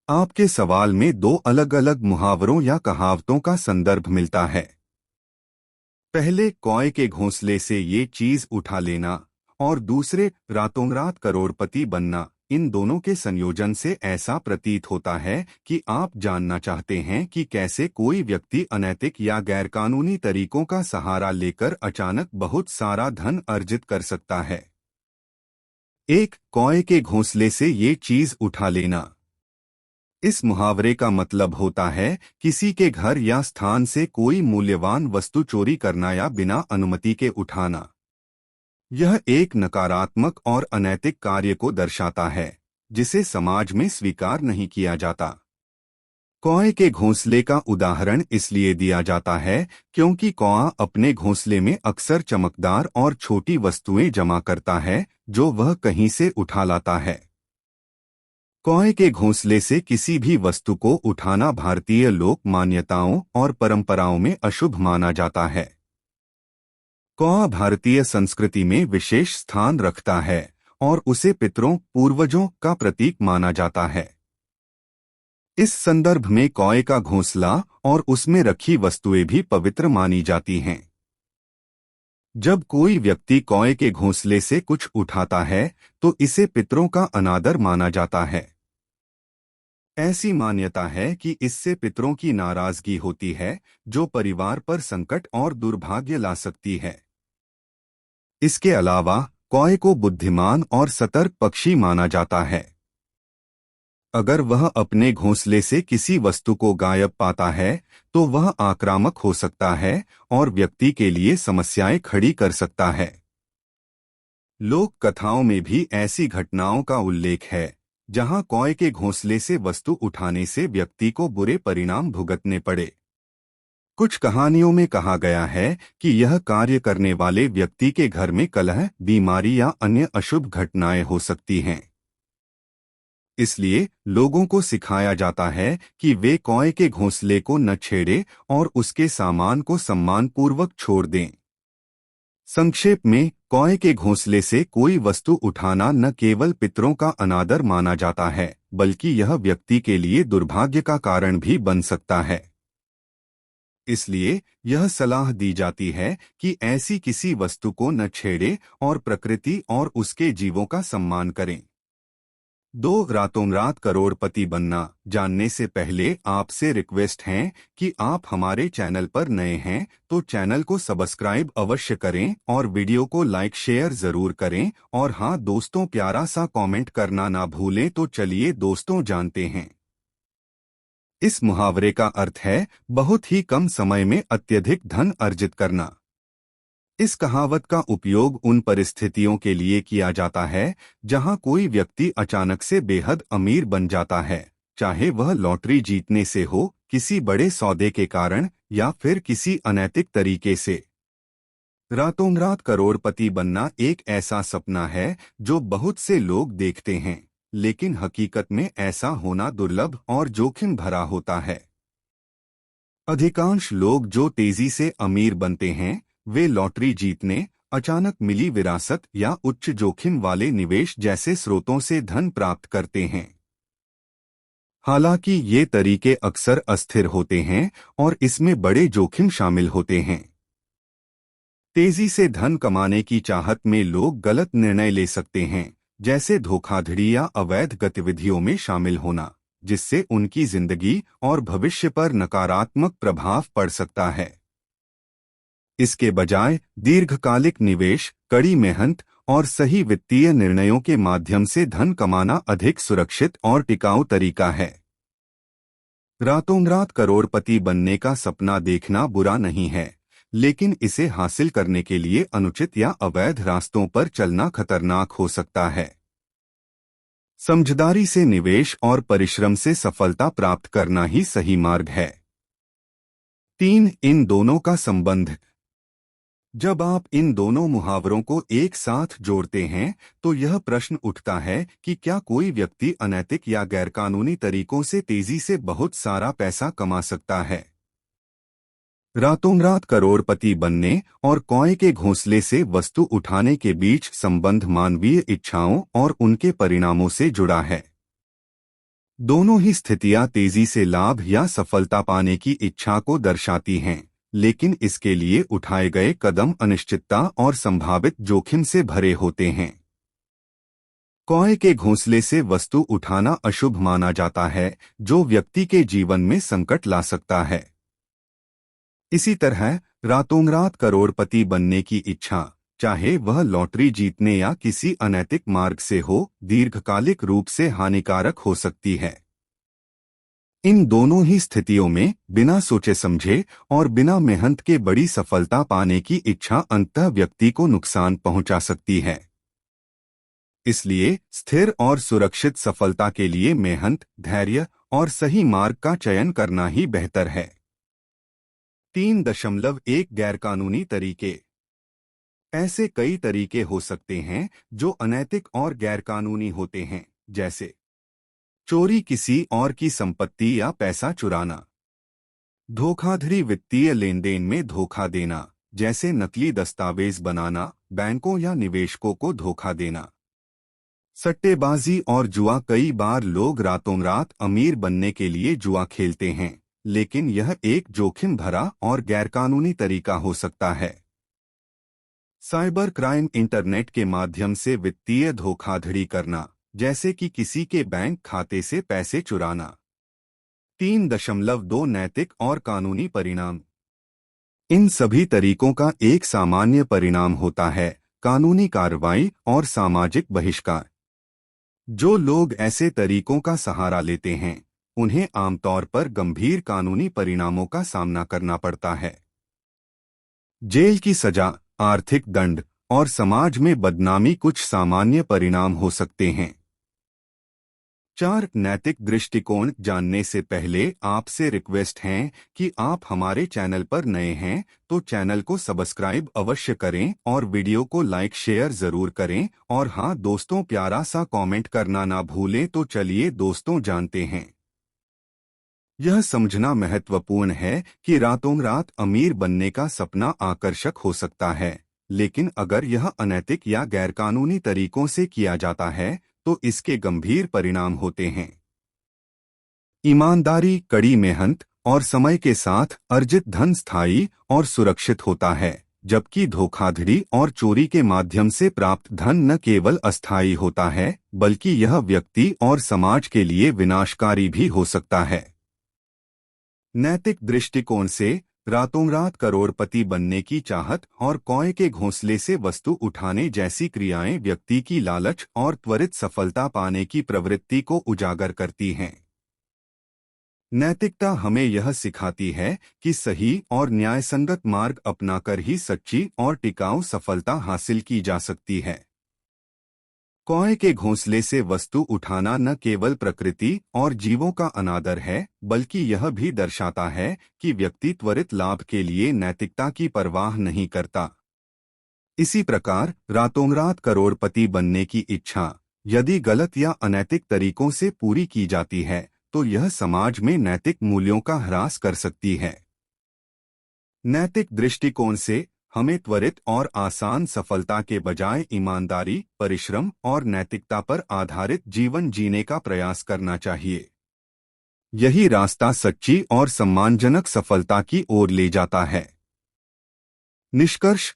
आपके सवाल में दो अलग अलग मुहावरों या कहावतों का संदर्भ मिलता है। पहले कौए के घोंसले से ये चीज उठा लेना और दूसरे रातों रात करोड़पति बनना। इन दोनों के संयोजन से ऐसा प्रतीत होता है कि आप जानना चाहते हैं कि कैसे कोई व्यक्ति अनैतिक या गैरकानूनी तरीकों का सहारा लेकर अचानक बहुत सारा धन अर्जित कर सकता है। एक कौए के घोंसले से ये चीज उठा लेना। इस मुहावरे का मतलब होता है किसी के घर या स्थान से कोई मूल्यवान वस्तु चोरी करना या बिना अनुमति के उठाना। यह एक नकारात्मक और अनैतिक कार्य को दर्शाता है जिसे समाज में स्वीकार नहीं किया जाता। कौए के घोंसले का उदाहरण इसलिए दिया जाता है क्योंकि कौआ अपने घोंसले में अक्सर चमकदार और छोटी वस्तुएं जमा करता है जो वह कहीं से उठा लाता है। कौए के घोंसले से किसी भी वस्तु को उठाना भारतीय लोक मान्यताओं और परंपराओं में अशुभ माना जाता है। कौआ भारतीय संस्कृति में विशेष स्थान रखता है और उसे पितरों पूर्वजों का प्रतीक माना जाता है। इस संदर्भ में कौए का घोंसला और उसमें रखी वस्तुएं भी पवित्र मानी जाती हैं। जब कोई व्यक्ति कौए के घोंसले से कुछ उठाता है तो इसे पितरों का अनादर माना जाता है। ऐसी मान्यता है कि इससे पितरों की नाराजगी होती है जो परिवार पर संकट और दुर्भाग्य ला सकती है। इसके अलावा कौए को बुद्धिमान और सतर्क पक्षी माना जाता है। अगर वह अपने घोंसले से किसी वस्तु को गायब पाता है तो वह आक्रामक हो सकता है और व्यक्ति के लिए समस्याएं खड़ी कर सकता है। लोक कथाओं में भी ऐसी घटनाओं का उल्लेख है जहां कौए के घोंसले से वस्तु उठाने से व्यक्ति को बुरे परिणाम भुगतने पड़े। कुछ कहानियों में कहा गया है कि यह कार्य करने वाले व्यक्ति के घर में कलह, बीमारी या अन्य अशुभ घटनाएं हो सकती हैं। इसलिए लोगों को सिखाया जाता है कि वे कौए के घोंसले को न छेड़ें और उसके सामान को सम्मानपूर्वक छोड़ दें। संक्षेप में, कौए के घोंसले से कोई वस्तु उठाना न केवल पितरों का अनादर माना जाता है बल्कि यह व्यक्ति के लिए दुर्भाग्य का कारण भी बन सकता है। इसलिए यह सलाह दी जाती है कि ऐसी किसी वस्तु को न छेड़ें और प्रकृति और उसके जीवों का सम्मान करें। दो रातों रात करोड़पति बनना जानने से पहले आपसे रिक्वेस्ट है कि आप हमारे चैनल पर नए हैं तो चैनल को सब्सक्राइब अवश्य करें और वीडियो को लाइक शेयर जरूर करें। और हाँ दोस्तों, प्यारा सा कमेंट करना ना भूलें। तो चलिए दोस्तों जानते हैं। इस मुहावरे का अर्थ है बहुत ही कम समय में अत्यधिक धन अर्जित करना। इस कहावत का उपयोग उन परिस्थितियों के लिए किया जाता है जहां कोई व्यक्ति अचानक से बेहद अमीर बन जाता है, चाहे वह लॉटरी जीतने से हो, किसी बड़े सौदे के कारण या फिर किसी अनैतिक तरीके से। रातों रात करोड़पति बनना एक ऐसा सपना है जो बहुत से लोग देखते हैं, लेकिन हकीकत में ऐसा होना दुर्लभ और जोखिम भरा होता है। अधिकांश लोग जो तेजी से अमीर बनते हैं वे लॉटरी जीतने, अचानक मिली विरासत या उच्च जोखिम वाले निवेश जैसे स्रोतों से धन प्राप्त करते हैं। हालांकि ये तरीके अक्सर अस्थिर होते हैं और इसमें बड़े जोखिम शामिल होते हैं। तेजी से धन कमाने की चाहत में लोग गलत निर्णय ले सकते हैं, जैसे धोखाधड़ी या अवैध गतिविधियों में शामिल होना, जिससे उनकी जिंदगी और भविष्य पर नकारात्मक प्रभाव पड़ सकता है। इसके बजाय दीर्घकालिक निवेश, कड़ी मेहनत और सही वित्तीय निर्णयों के माध्यम से धन कमाना अधिक सुरक्षित और टिकाऊ तरीका है। रातों रात करोड़पति बनने का सपना देखना बुरा नहीं है, लेकिन इसे हासिल करने के लिए अनुचित या अवैध रास्तों पर चलना खतरनाक हो सकता है। समझदारी से निवेश और परिश्रम से सफलता प्राप्त करना ही सही मार्ग है। 3. इन दोनों का संबंध। जब आप इन दोनों मुहावरों को एक साथ जोड़ते हैं तो यह प्रश्न उठता है कि क्या कोई व्यक्ति अनैतिक या गैरकानूनी तरीकों से तेजी से बहुत सारा पैसा कमा सकता है। रातों रात करोड़पति बनने और कौए के घोंसले से वस्तु उठाने के बीच संबंध मानवीय इच्छाओं और उनके परिणामों से जुड़ा है। दोनों ही स्थितियां तेजी से लाभ या सफलता पाने की इच्छा को दर्शाती हैं, लेकिन इसके लिए उठाए गए कदम अनिश्चितता और संभावित जोखिम से भरे होते हैं। कौए के घोंसले से वस्तु उठाना अशुभ माना जाता है, जो व्यक्ति के जीवन में संकट ला सकता है। इसी तरह रातोंरात करोड़पति बनने की इच्छा, चाहे वह लॉटरी जीतने या किसी अनैतिक मार्ग से हो, दीर्घकालिक रूप से हानिकारक हो सकती है। इन दोनों ही स्थितियों में बिना सोचे समझे और बिना मेहनत के बड़ी सफलता पाने की इच्छा अंततः व्यक्ति को नुकसान पहुंचा सकती है। इसलिए स्थिर और सुरक्षित सफलता के लिए मेहनत, धैर्य और सही मार्ग का चयन करना ही बेहतर है। 3.1 गैरकानूनी तरीके। ऐसे कई तरीके हो सकते हैं जो अनैतिक और गैरकानूनी होते हैं, जैसे चोरी, किसी और की संपत्ति या पैसा चुराना, धोखाधड़ी, वित्तीय लेनदेन में धोखा देना, जैसे नकली दस्तावेज बनाना, बैंकों या निवेशकों को धोखा देना, सट्टेबाजी और जुआ। कई बार लोग रातों रात अमीर बनने के लिए जुआ खेलते हैं, लेकिन यह एक जोखिम भरा और गैरकानूनी तरीका हो सकता है। साइबर क्राइम, इंटरनेट के माध्यम से वित्तीय धोखाधड़ी करना, जैसे कि किसी के बैंक खाते से पैसे चुराना। 3.2 नैतिक और कानूनी परिणाम। इन सभी तरीकों का एक सामान्य परिणाम होता है कानूनी कार्रवाई और सामाजिक बहिष्कार। जो लोग ऐसे तरीकों का सहारा लेते हैं, उन्हें आमतौर पर गंभीर कानूनी परिणामों का सामना करना पड़ता है। जेल की सजा, आर्थिक दंड और समाज में बदनामी कुछ सामान्य परिणाम हो सकते हैं। 4. नैतिक दृष्टिकोण। जानने से पहले आपसे रिक्वेस्ट है कि आप हमारे चैनल पर नए हैं तो चैनल को सब्सक्राइब अवश्य करें और वीडियो को लाइक शेयर जरूर करें। और हाँ दोस्तों, प्यारा सा कमेंट करना ना भूलें। तो चलिए दोस्तों जानते हैं। यह समझना महत्वपूर्ण है कि रातों रात अमीर बनने का सपना आकर्षक हो सकता है, लेकिन अगर यह अनैतिक या गैरकानूनी तरीकों से किया जाता है तो इसके गंभीर परिणाम होते हैं। ईमानदारी, कड़ी मेहनत और समय के साथ अर्जित धन स्थायी और सुरक्षित होता है, जबकि धोखाधड़ी और चोरी के माध्यम से प्राप्त धन न केवल अस्थायी होता है, बल्कि यह व्यक्ति और समाज के लिए विनाशकारी भी हो सकता है। नैतिक दृष्टिकोण से रातों रात करोड़पति बनने की चाहत और कौए के घोंसले से वस्तु उठाने जैसी क्रियाएं व्यक्ति की लालच और त्वरित सफलता पाने की प्रवृत्ति को उजागर करती हैं। नैतिकता हमें यह सिखाती है कि सही और न्यायसंगत मार्ग अपनाकर ही सच्ची और टिकाऊ सफलता हासिल की जा सकती है। कौए के घोंसले से वस्तु उठाना न केवल प्रकृति और जीवों का अनादर है, बल्कि यह भी दर्शाता है कि व्यक्ति त्वरित लाभ के लिए नैतिकता की परवाह नहीं करता। इसी प्रकार रातों रात करोड़पति बनने की इच्छा यदि गलत या अनैतिक तरीकों से पूरी की जाती है तो यह समाज में नैतिक मूल्यों का ह्रास कर सकती है। नैतिक दृष्टिकोण से हमें त्वरित और आसान सफलता के बजाय ईमानदारी, परिश्रम और नैतिकता पर आधारित जीवन जीने का प्रयास करना चाहिए। यही रास्ता सच्ची और सम्मानजनक सफलता की ओर ले जाता है। निष्कर्ष।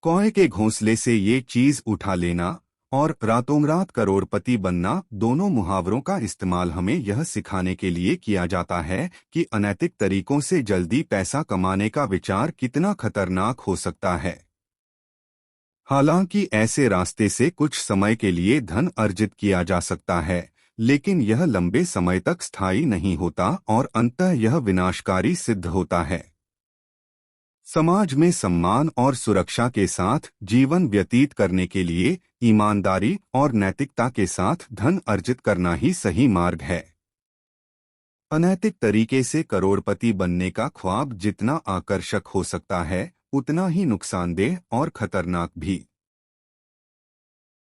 कौए के घोंसले से ये चीज उठा लेना और रातों रात करोड़पति बनना दोनों मुहावरों का इस्तेमाल हमें यह सिखाने के लिए किया जाता है कि अनैतिक तरीकों से जल्दी पैसा कमाने का विचार कितना खतरनाक हो सकता है। हालांकि ऐसे रास्ते से कुछ समय के लिए धन अर्जित किया जा सकता है, लेकिन यह लंबे समय तक स्थायी नहीं होता और अंततः यह विनाशकारी सिद्ध होता है। समाज में सम्मान और सुरक्षा के साथ जीवन व्यतीत करने के लिए ईमानदारी और नैतिकता के साथ धन अर्जित करना ही सही मार्ग है। अनैतिक तरीके से करोड़पति बनने का ख्वाब जितना आकर्षक हो सकता है, उतना ही नुकसानदेह और खतरनाक भी।